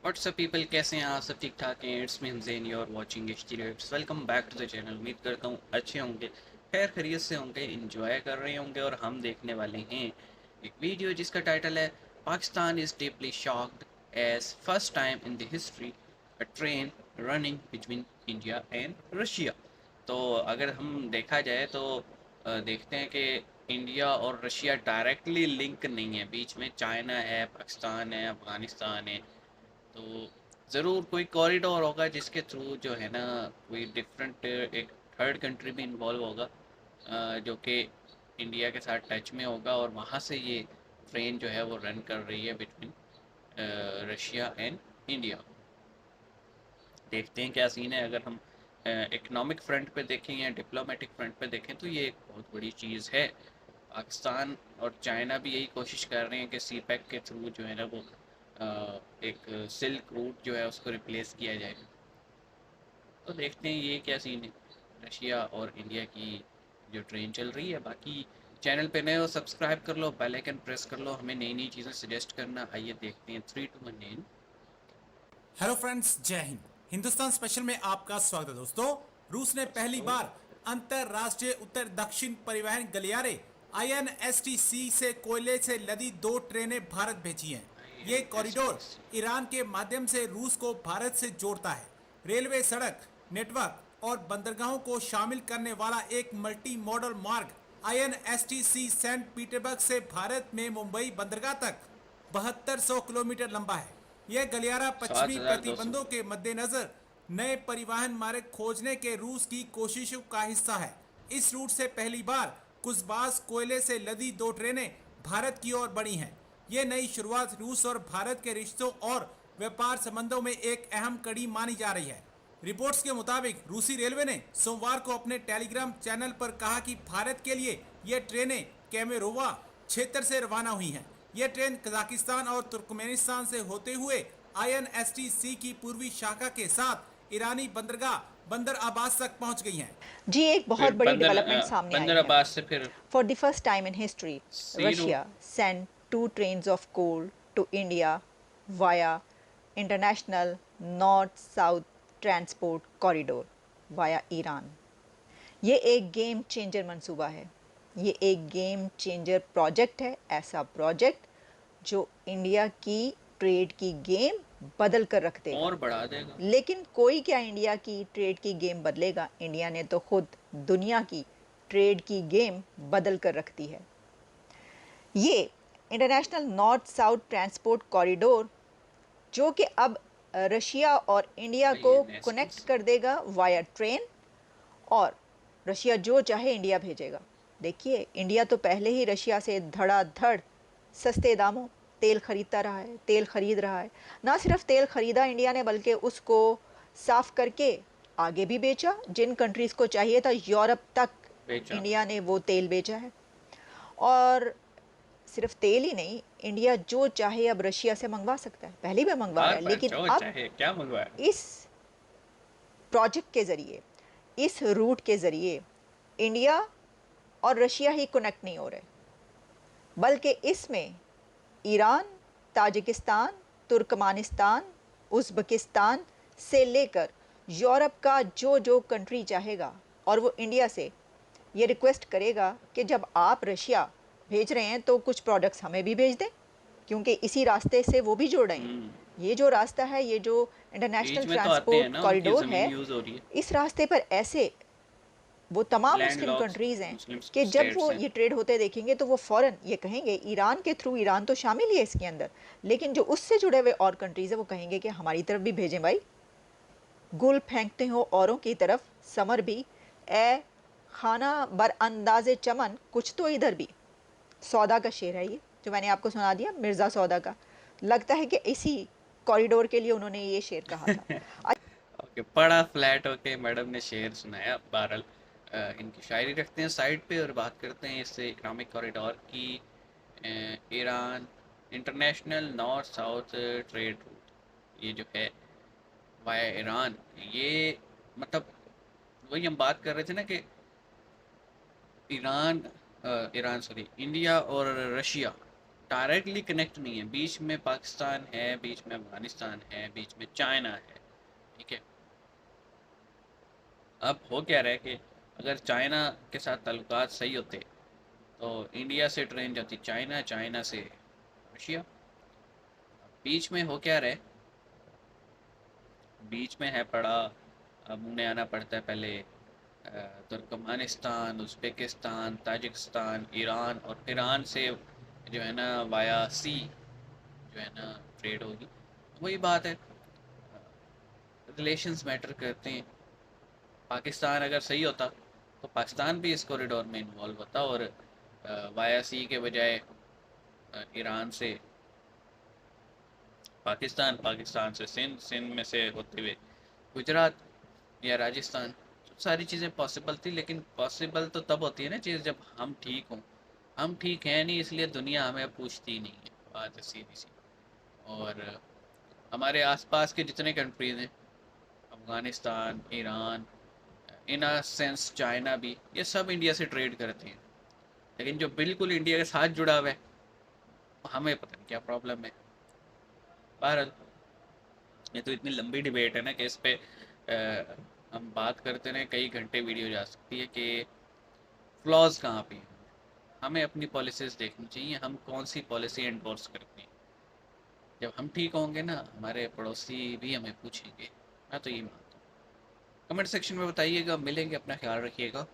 WhatsApp people, कैसे हैं आप सब? ठीक ठाक हैं? It's me Hamzain, you are watching H T rates. Welcome back to the channel. उम्मीद करता हूँ अच्छे होंगे, खैर खैरियत से होंगे, इंजॉय कर रहे होंगे। और हम देखने वाले हैं एक वीडियो जिसका टाइटल है Pakistan is deeply shocked as first time in the history a train running between India and Russia. तो अगर हम देखा जाए तो देखते हैं कि इंडिया और रशिया डायरेक्टली लिंक नहीं है, बीच में चाइना है, पाकिस्तान है, अफ़गानिस्तान है। तो ज़रूर कोई कॉरिडोर होगा जिसके थ्रू जो है ना कोई डिफरेंट एक थर्ड कंट्री भी इन्वॉल्व होगा, जो कि इंडिया के साथ टच में होगा, और वहाँ से ये ट्रेन जो है वो रन कर रही है बिटवीन रशिया एंड इंडिया। देखते हैं क्या सीन है। अगर हम इकोनॉमिक फ्रंट पे देखें या डिप्लोमेटिक फ्रंट पे देखें तो ये एक बहुत बड़ी चीज़ है। पाकिस्तान और चाइना भी यही कोशिश कर रहे हैं कि सी पैक के थ्रू जो है ना वो एक सिल्क रूट जो है उसको रिप्लेस किया जाए। तो देखते हैं ये क्या सीन है रशिया और इंडिया की जो ट्रेन चल रही है। बाकी चैनल पे नए हो सब्सक्राइब कर लो, बेल आइकन प्रेस कर लो, हमें नई नई चीज़ें सजेस्ट करना। आइए देखते हैं 3 2 1 9। हेलो फ्रेंड्स, जय हिंद। हिंदुस्तान स्पेशल में आपका स्वागत है दोस्तों। रूस ने पहली बार अंतरराष्ट्रीय उत्तर दक्षिण परिवहन गलियारे INSTC से कोयले से लदी 2 ट्रेनें भारत भेजी हैं। ये कॉरिडोर ईरान के माध्यम से रूस को भारत से जोड़ता है। रेलवे, सड़क नेटवर्क और बंदरगाहों को शामिल करने वाला एक मल्टी मॉडल मार्ग INSTC सेंट पीटर्सबर्ग से भारत में मुंबई बंदरगाह तक 7200 किलोमीटर लंबा है। यह गलियारा पश्चिमी 7200। प्रतिबंधों के मद्देनजर नए परिवहन मार्ग खोजने के रूस की कोशिशों का हिस्सा है। इस रूट से पहली बार कुसबास कोयले से लदी 2 ट्रेनें भारत की ओर बढ़ी हैं। ये नई शुरुआत रूस और भारत के रिश्तों और व्यापार संबंधों में एक अहम कड़ी मानी जा रही है। रिपोर्ट्स के मुताबिक रूसी रेलवे ने सोमवार को अपने टेलीग्राम चैनल पर कहा कि भारत के लिए ये ट्रेनें केमेरोवा क्षेत्र से रवाना हुई हैं। ये ट्रेन कजाकिस्तान और तुर्कमेनिस्तान से होते हुए INSTC की पूर्वी शाखा के साथ ईरानी बंदरगाह बंदर अब्बास तक पहुंच गई हैं। जी, एक बहुत फिर बड़ी डेवलपमेंट सामने आई बंदर है। अब्बास से फिर for the first time in history, sea route. Russia send 2 trains of coal to India via international north south transport corridor via Iran. ये एक गेम चेंजर मंसूबा है। ये एक गेम चेंजर प्रोजेक्ट है। ऐसा प्रोजेक्ट जो इंडिया की ट्रेड की गेम बदल कर रख देगा। और बढ़ा देगा। लेकिन कोई क्या इंडिया की ट्रेड की गेम बदलेगा? इंडिया ने तो खुद दुनिया की ट्रेड की गेम बदल कर रख दी है। ये international north south transport corridor जो कि अब रशिया और इंडिया को कनेक्ट कर देगा वाया ट्रेन, और रशिया जो चाहे इंडिया भेजेगा। देखिए, इंडिया तो पहले ही रशिया से धड़ाधड़ सस्ते दामों तेल खरीदता रहा है, तेल खरीद रहा है। ना सिर्फ तेल खरीदा इंडिया ने, बल्कि उसको साफ करके आगे भी बेचा। जिन कंट्रीज़ को चाहिए था, यूरोप तक बेचा। इंडिया ने वो तेल बेचा है। और सिर्फ तेल ही नहीं, इंडिया जो चाहे अब रशिया से मंगवा सकता है। पहले भी मंगवा रहा है, लेकिन जो अब चाहे क्या मंगवाया। इस प्रोजेक्ट के ज़रिए, इस रूट के ज़रिए इंडिया और रशिया ही कनेक्ट नहीं हो रहे, बल्कि इसमें ईरान, ताजिकिस्तान, तुर्कमानिस्तान, उज़्बेकिस्तान से लेकर यूरोप का जो जो कंट्री चाहेगा, और वो इंडिया से ये रिक्वेस्ट करेगा कि जब आप रशिया भेज रहे हैं तो कुछ प्रोडक्ट्स हमें भी भेज दें, क्योंकि इसी रास्ते से वो भी जुड़ रहे हैं। ये जो रास्ता है, ये जो इंटरनेशनल बीच में तो आते हैं ट्रांसपोर्ट ना, उनकी कॉरिडोर ज़मीन है, यूज़ हो रही है। इस रास्ते पर ऐसे वो तमाम मुस्लिम लैंडलॉक्ड कंट्रीज़ हैं मुस्लिम कि जब वो स्टेट्स हैं। ये ट्रेड होते देखेंगे तो वो फ़ौरन ये कहेंगे, ईरान के थ्रू, ईरान तो शामिल ही है इसके अंदर, लेकिन जो उससे जुड़े हुए और कंट्रीज़ है वो कहेंगे कि हमारी तरफ भी भेजें भाई। गुल फेंकते हो औरों की तरफ, समर भी ए खाना बर अंदाज़े चमन, कुछ तो इधर भी। सौदा का शेर है ये, जो मैंने आपको सुना दिया, मिर्ज़ा सौदा का। लगता है कि इसी कॉरिडोर के लिए उन्होंने ये शेर कहा था। ओके, बड़ा फ्लैट होके मैडम ने शेर सुनाया। बहरहाल इनकी शायरी रखते हैं साइड पे और बात करते हैं इससे इकोनॉमिक कॉरिडोर की। Iran international north south trade route, ये जो है वाया ईरान, ये मतलब वही हम बात कर रहे थे ना कि ईरान ईरान सॉरी, इंडिया और रशिया डायरेक्टली कनेक्ट नहीं है। बीच में पाकिस्तान है, बीच में अफगानिस्तान है, बीच में चाइना है। ठीक है, अब हो क्या रहा है कि अगर चाइना के साथ ताल्लुकात सही होते तो इंडिया से ट्रेन जाती चाइना, चाइना से रशिया। बीच में हो क्या रहा है, बीच में है पड़ा, अब उन्हें आना पड़ता है पहले तुर्कमानिस्तान, उज़्बेकिस्तान, ताजिकिस्तान, ईरान, और ईरान से जो है ना वाया सी जो है ना ट्रेड होगी। वही बात है, रिलेशंस मैटर करते हैं। पाकिस्तान अगर सही होता तो पाकिस्तान भी इस कॉरिडोर में इन्वॉल्व होता, और वाया सी के बजाय ईरान से पाकिस्तान, पाकिस्तान से सिंध, सिंध में से होते हुए गुजरात या राजस्थान। तो सारी चीज़ें पॉसिबल थी, लेकिन पॉसिबल तो तब होती है ना चीज़ जब हम ठीक हों। हम ठीक हैं नहीं, इसलिए दुनिया हमें पूछती ही नहीं है, बात है सीधी सी। और हमारे आसपास के जितने कंट्रीज़ हैं, Afghanistan, Iran, in a sense China भी, ये सब इंडिया से ट्रेड करते हैं। लेकिन जो बिल्कुल इंडिया के साथ जुड़ा हुआ है, हमें पता नहीं क्या प्रॉब्लम है। बहरहाल, ये तो इतनी लंबी डिबेट है ना कि इस पे हम बात करते रहे, कई घंटे वीडियो जा सकती है कि फ्लॉज कहाँ पे हैं। हमें अपनी पॉलिसीज़ देखनी चाहिए, हम कौन सी पॉलिसी एंडोर्स करते हैं। जब हम ठीक होंगे ना, हमारे पड़ोसी भी हमें पूछेंगे। मैं तो यही मानता हूँ। कमेंट सेक्शन में बताइएगा, मिलेंगे, अपना ख्याल रखिएगा।